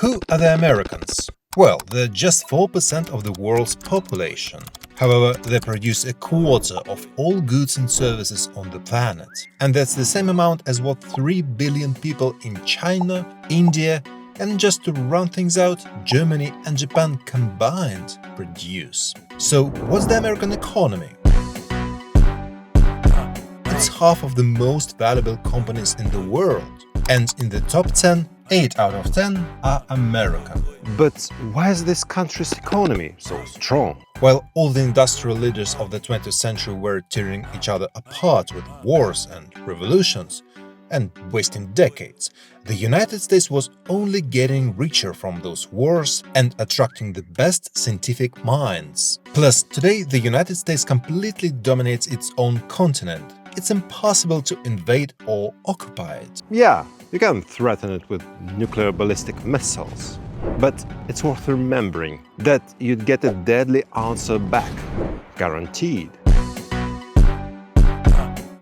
Who are the Americans? Well, they're just 4% of the world's population. However, they produce a quarter of all goods and services on the planet. And that's the same amount as what 3 billion people in China, India, and just to round things out, Germany and Japan combined produce. So, what's the American economy? It's half of the most valuable companies in the world. And in the top 10, 8 out of 10 are American. But why is this country's economy so strong? While all the industrial leaders of the 20th century were tearing each other apart with wars and revolutions and wasting decades, the United States was only getting richer from those wars and attracting the best scientific minds. Plus, today the United States completely dominates its own continent. It's impossible to invade or occupy it. Yeah, you can threaten it with nuclear ballistic missiles. But it's worth remembering that you'd get a deadly answer back. Guaranteed.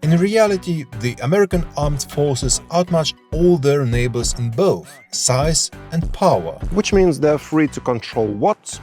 In reality, the American armed forces outmatch all their neighbors in both size and power. Which means they're free to control what?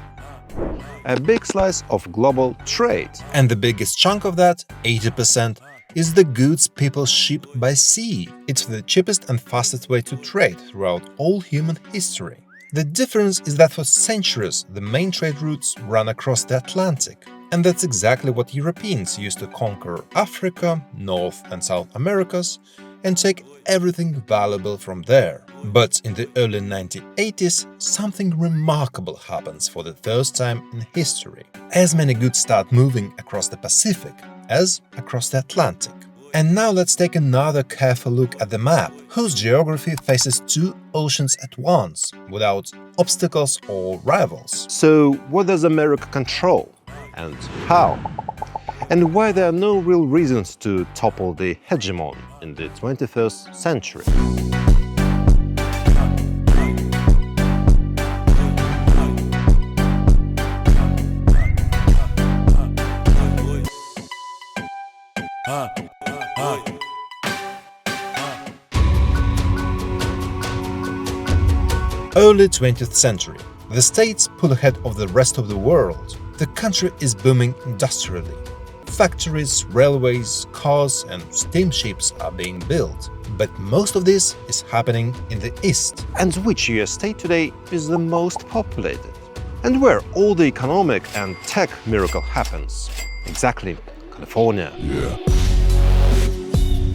A big slice of global trade. And the biggest chunk of that, 80%, is the goods people ship by sea. It's the cheapest and fastest way to trade throughout all human history. The difference is that for centuries the main trade routes run across the Atlantic. And that's exactly what Europeans used to conquer Africa, North and South Americas, and take everything valuable from there. But in the early 1980s, something remarkable happens for the first time in history. As many goods start moving across the Pacific as across the Atlantic. And now let's take another careful look at the map, whose geography faces 2 oceans at once, without obstacles or rivals. So what does America control? And how? And why there are no real reasons to topple the hegemon in the 21st century? Early 20th century. The States pull ahead of the rest of the world. The country is booming industrially. Factories, railways, cars and steamships are being built. But most of this is happening in the East. And which US state today is the most populated? And where all the economic and tech miracle happens? Exactly, California.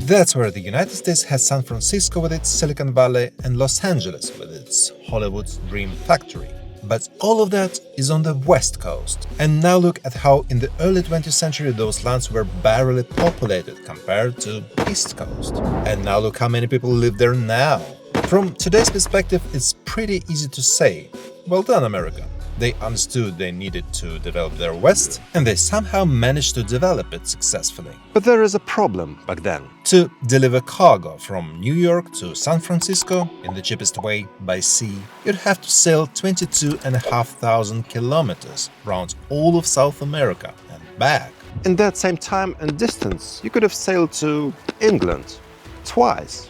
That's where the United States has San Francisco with its Silicon Valley and Los Angeles with its Hollywood's Dream Factory. But all of that is on the West Coast. And now look at how in the early 20th century those lands were barely populated compared to East Coast. And now look how many people live there now. From today's perspective, it's pretty easy to say, well done, America. They understood they needed to develop their West, and they somehow managed to develop it successfully. But there is a problem back then. To deliver cargo from New York to San Francisco in the cheapest way by sea, you'd have to sail 22,500 kilometers around all of South America and back. In that same time and distance, you could have sailed to England twice,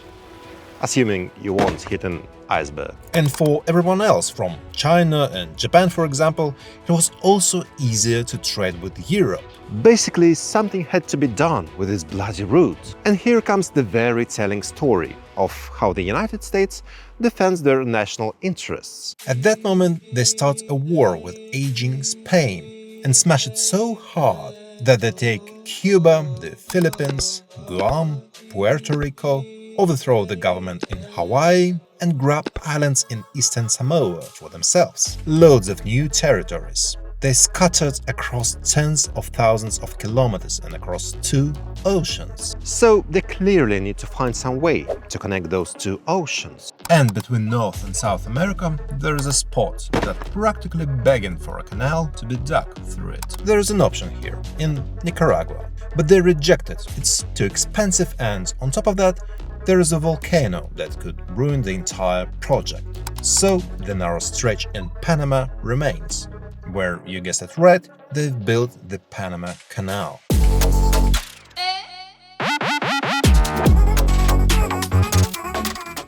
assuming you won't hit an iceberg. And for everyone else, from China and Japan for example, it was also easier to trade with Europe. Basically, something had to be done with this bloody route. And here comes the very telling story of how the United States defends their national interests. At that moment, they start a war with aging Spain and smash it so hard that they take Cuba, the Philippines, Guam, Puerto Rico, overthrow the government in Hawaii, and grab islands in eastern Samoa for themselves. Loads of new territories. They scattered across tens of thousands of kilometers and across 2 oceans. So they clearly need to find some way to connect those 2 oceans. And between North and South America, there is a spot that's practically begging for a canal to be dug through it. There is an option here, in Nicaragua, but they reject it. It's too expensive, and on top of that, there is a volcano that could ruin the entire project. So the narrow stretch in Panama remains, where, you guessed it right, they've built the Panama Canal.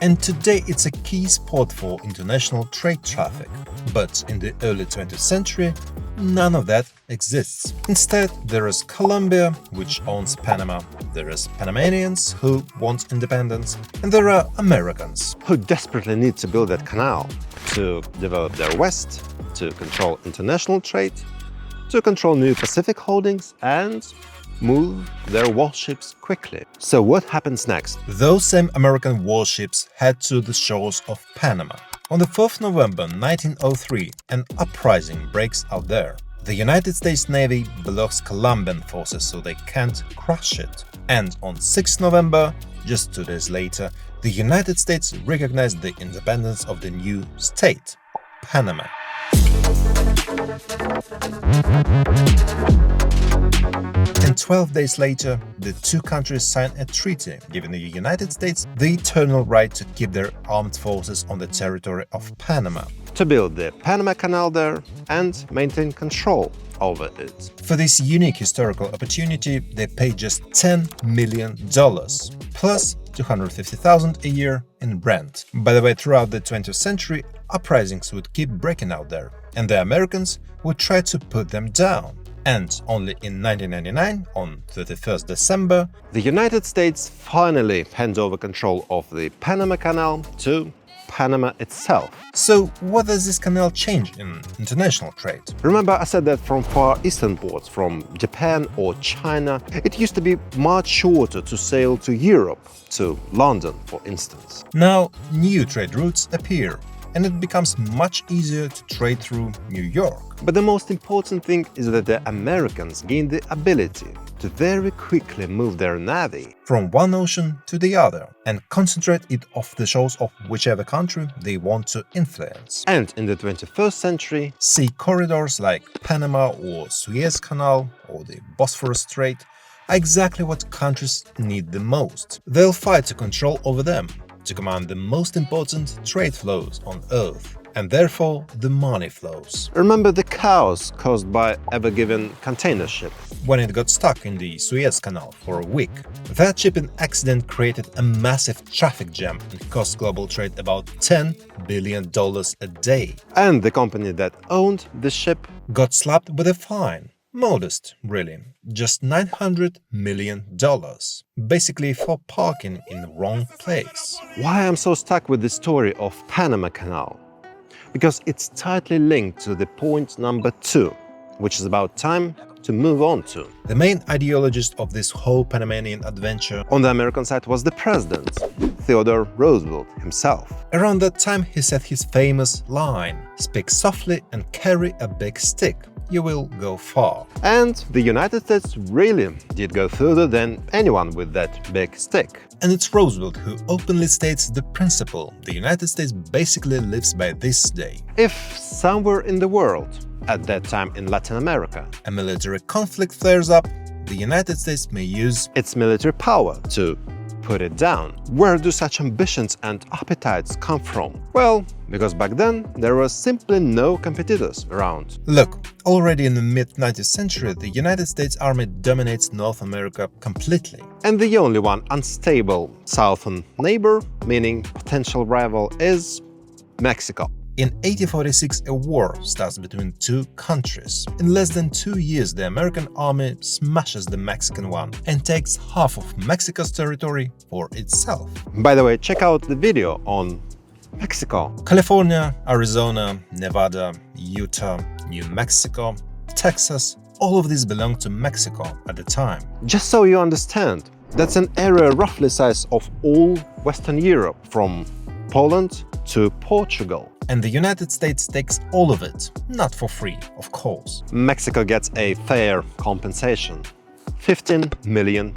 and today it's a key spot for international trade traffic. But in the early 20th century, none of that exists. Instead, there is Colombia, which owns Panama, there is Panamanians who want independence, and there are Americans who desperately need to build that canal to develop their West, to control international trade, to control new Pacific holdings, and move their warships quickly. So what happens next? Those same American warships head to the shores of Panama. On the 4th November 1903, an uprising breaks out there. The United States Navy blocks Colombian forces so they can't crush it. And on 6th November, just 2 days later, the United States recognized the independence of the new state, Panama. And 12 days later, the two countries signed a treaty giving the United States the eternal right to keep their armed forces on the territory of Panama, to build the Panama Canal there and maintain control over it. For this unique historical opportunity, they paid just $10 million, plus $250,000 a year in rent. By the way, throughout the 20th century, uprisings would keep breaking out there, and the Americans would try to put them down. And only in 1999, on 31st December, the United States finally hands over control of the Panama Canal to Panama itself. So what does this canal change in international trade? Remember I said that from Far Eastern ports, from Japan or China, it used to be much shorter to sail to Europe, to London for instance. Now new trade routes appear, and it becomes much easier to trade through New York. But the most important thing is that the Americans gained the ability to very quickly move their navy from one ocean to the other and concentrate it off the shores of whichever country they want to influence. And in the 21st century, sea corridors like Panama or Suez Canal or the Bosphorus Strait are exactly what countries need the most. They'll fight to control over them, to command the most important trade flows on Earth, and therefore the money flows. Remember the chaos caused by Ever Given container ship? When it got stuck in the Suez Canal for a week, that shipping accident created a massive traffic jam and cost global trade about $10 billion a day. And the company that owned the ship got slapped with a fine. Modest, really. Just $900 million. Basically for parking in the wrong place. Why I'm so stuck with the story of Panama Canal? Because it's tightly linked to the point number 2, which is about time to move on to. The main ideologist of this whole Panamanian adventure on the American side was the president, Theodore Roosevelt himself. Around that time he said his famous line, "Speak softly and carry a big stick. You will go far." And the United States really did go further than anyone with that big stick. And it's Roosevelt who openly states the principle the United States basically lives by this day. If somewhere in the world, at that time in Latin America, a military conflict flares up, the United States may use its military power to put it down. Where do such ambitions and appetites come from? Well, because back then there were simply no competitors around. Look, already in the mid-19th century, the United States Army dominates North America completely. And the only one unstable southern neighbor, meaning potential rival, is Mexico. In 1846, a war starts between two countries. In less than 2 years, the American army smashes the Mexican one and takes half of Mexico's territory for itself. By the way, check out the video on Mexico. California, Arizona, Nevada, Utah, New Mexico, Texas, all of these belonged to Mexico at the time. Just so you understand, that's an area roughly size of all Western Europe, from Poland to Portugal. And the United States takes all of it, not for free, of course. Mexico gets a fair compensation, $15 million.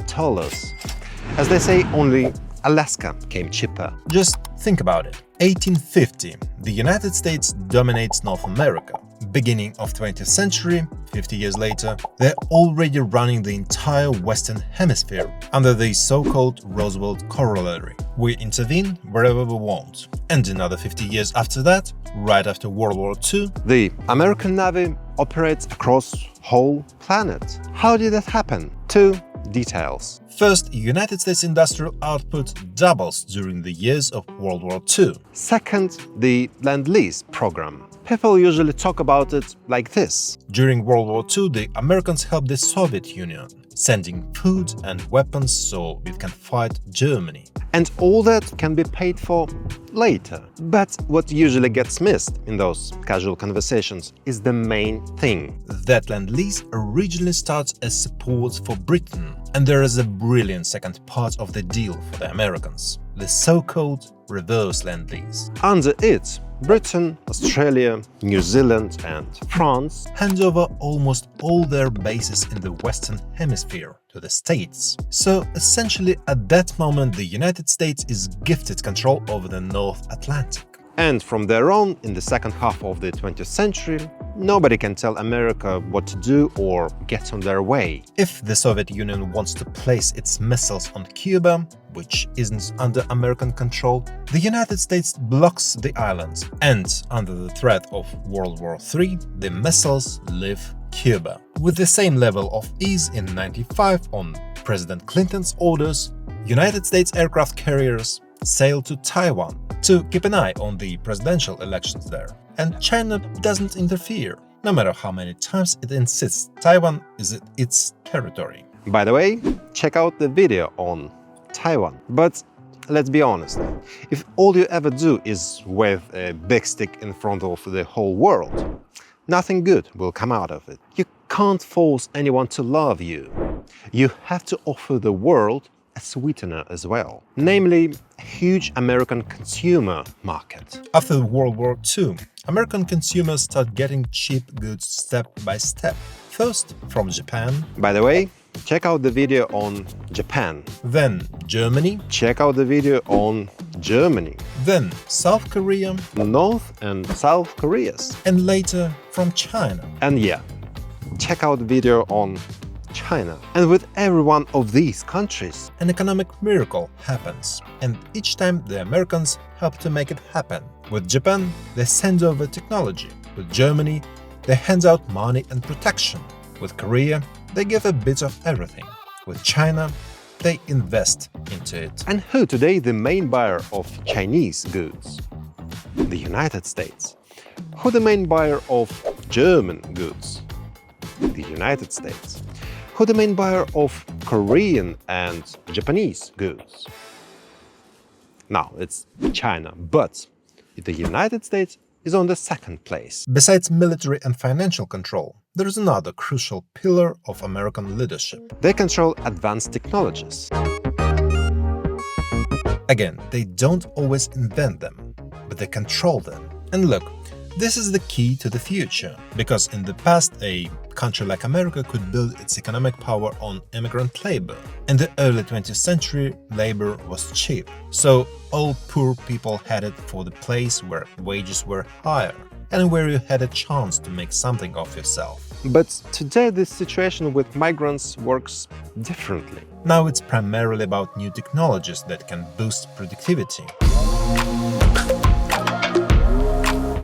As they say, only Alaska came cheaper. Just think about it. 1850, the United States dominates North America. Beginning of 20th century, 50 years later, they're already running the entire Western Hemisphere under the so-called Roosevelt Corollary. We intervene wherever we want. And another 50 years after that, right after World War II, the American Navy operates across whole planet. How did that happen? 2 details. First, United States industrial output doubles during the years of World War II. Second, the Lend-Lease program. People usually talk about it like this. During World War II, the Americans helped the Soviet Union, sending food and weapons so it can fight Germany. And all that can be paid for later. But what usually gets missed in those casual conversations is the main thing. That Lend-Lease originally starts as support for Britain, and there is a brilliant second part of the deal for the Americans, the so-called reverse Lend-Lease. Under it, Britain, Australia, New Zealand and France hand over almost all their bases in the Western Hemisphere to the States. So essentially at that moment the United States is gifted control over the North Atlantic. And from there on, in the second half of the 20th century, nobody can tell America what to do or get on their way. If the Soviet Union wants to place its missiles on Cuba, which isn't under American control, the United States blocks the island, and under the threat of World War III, the missiles leave Cuba. With the same level of ease in '95, on President Clinton's orders, United States aircraft carriers sailed to Taiwan to keep an eye on the presidential elections there. And China doesn't interfere, no matter how many times it insists Taiwan is its territory. By the way, check out the video on Taiwan. But let's be honest, if all you ever do is wave a big stick in front of the whole world, nothing good will come out of it. You can't force anyone to love you. You have to offer the world a sweetener as well, namely a huge American consumer market. After World War II, American consumers start getting cheap goods step by step. First from Japan, By the way, check out the video on Japan. then Germany, Check out the video on Germany, then South Korea, North and South Koreas. and later from China. And yeah, check out the video on China. And with every one of these countries, An economic miracle happens, and each time the Americans help to make it happen. With Japan, they send over technology. With Germany, they hand out money and protection. With Korea, they give a bit of everything. With China, they invest into it. and who today the main buyer of Chinese goods? The United States. Who the main buyer of German goods? The United States. Who the main buyer of Korean and Japanese goods? Now, it's China, but the United States is on the second place. Besides military and financial control, there is another crucial pillar of American leadership. They control advanced technologies. Again, they don't always invent them, but they control them. And look, this is the key to the future, because in the past a country like America could build its economic power on immigrant labor. In the early 20th century, labor was cheap, so all poor people headed for the place where wages were higher and where you had a chance to make something of yourself. But today this situation with migrants works differently. Now it's primarily about new technologies that can boost productivity.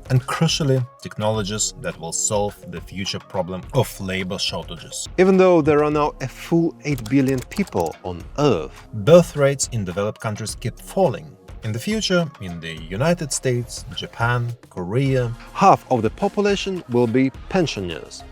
And crucially, technologies that will solve the future problem of labor shortages. Even though there are now a full 8 billion people on Earth, Birth rates in developed countries keep falling. In the future, in the United States, Japan, Korea, half of the population will be pensioners,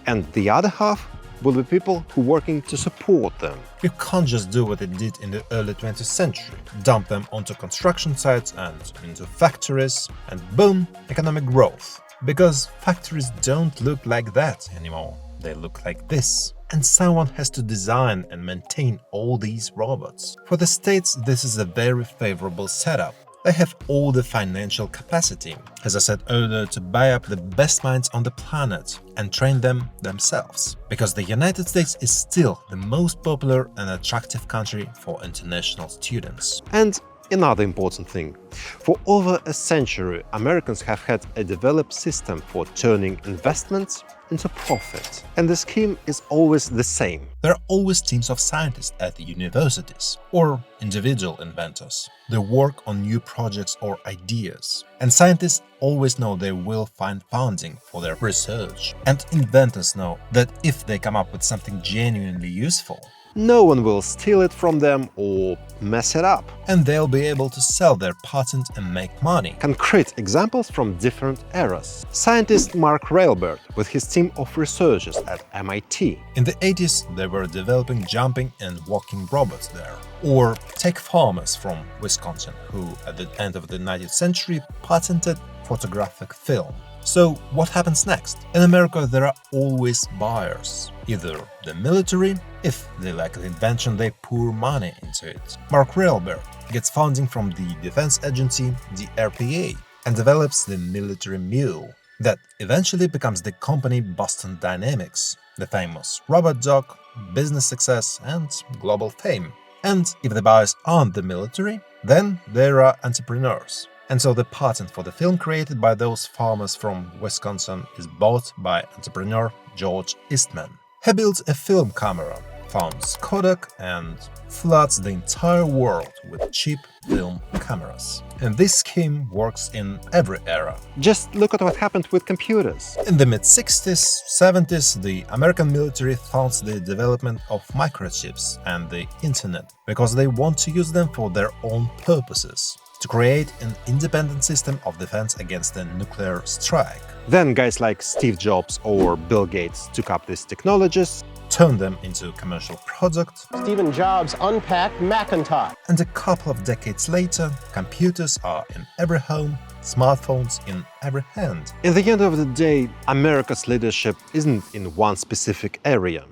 and the other half will be people who are working to support them. you can't just do what it did in the early 20th century, dump them onto construction sites and into factories, and boom, economic growth. Because factories don't look like that anymore, they look like this. And someone has to design and maintain all these robots. For the states, this is a very favorable setup. They have all the financial capacity, as I said earlier, to buy up the best minds on the planet and train them themselves. Because the United States is still the most popular and attractive country for international students. And another important thing, for over a century, Americans have had a developed system for turning investments into profit. And the scheme is always the same. There are always teams of scientists at the universities, or individual inventors. They work on new projects or ideas. And scientists always know they will find funding for their research. And inventors know that if they come up with something genuinely useful, no one will steal it from them or mess it up. And they'll be able to sell their patent and make money. Concrete examples from different eras. Scientist Mark Railbird with his team of researchers at MIT. In the 80s, they were developing jumping and walking robots there. Or take farmers from Wisconsin, who at the end of the 19th century patented photographic film. So what happens next? In America, there are always buyers. Either the military, if they like the invention, they pour money into it. Mark Railbird gets funding from the defense agency, the RPA, and develops the military mule. That eventually becomes the company Boston Dynamics, the famous robot dog, business success, and global fame. And if the buyers aren't the military, then there are entrepreneurs. And so the patent for the film created by those farmers from Wisconsin is bought by entrepreneur George Eastman. He builds a film camera, founds Kodak, and floods the entire world with cheap film cameras. And this scheme works in every era. Just look at what happened with computers. In the mid-60s, 70s, the American military funds the development of microchips and the internet because they want to use them for their own purposes, to create an independent system of defense against a nuclear strike. Then guys like Steve Jobs or Bill Gates took up these technologies, turned them into commercial products. Stephen Jobs unpacked Macintosh. And a couple of decades later, computers are in every home, smartphones in every hand. In the end of the day, America's leadership isn't in one specific area.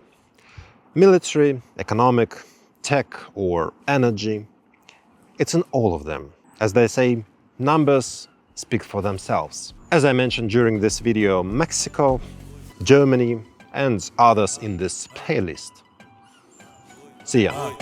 Military, economic, tech or energy. It's in all of them. As they say, numbers speak for themselves. As I mentioned during this video, Mexico, Germany, and others in this playlist. See ya!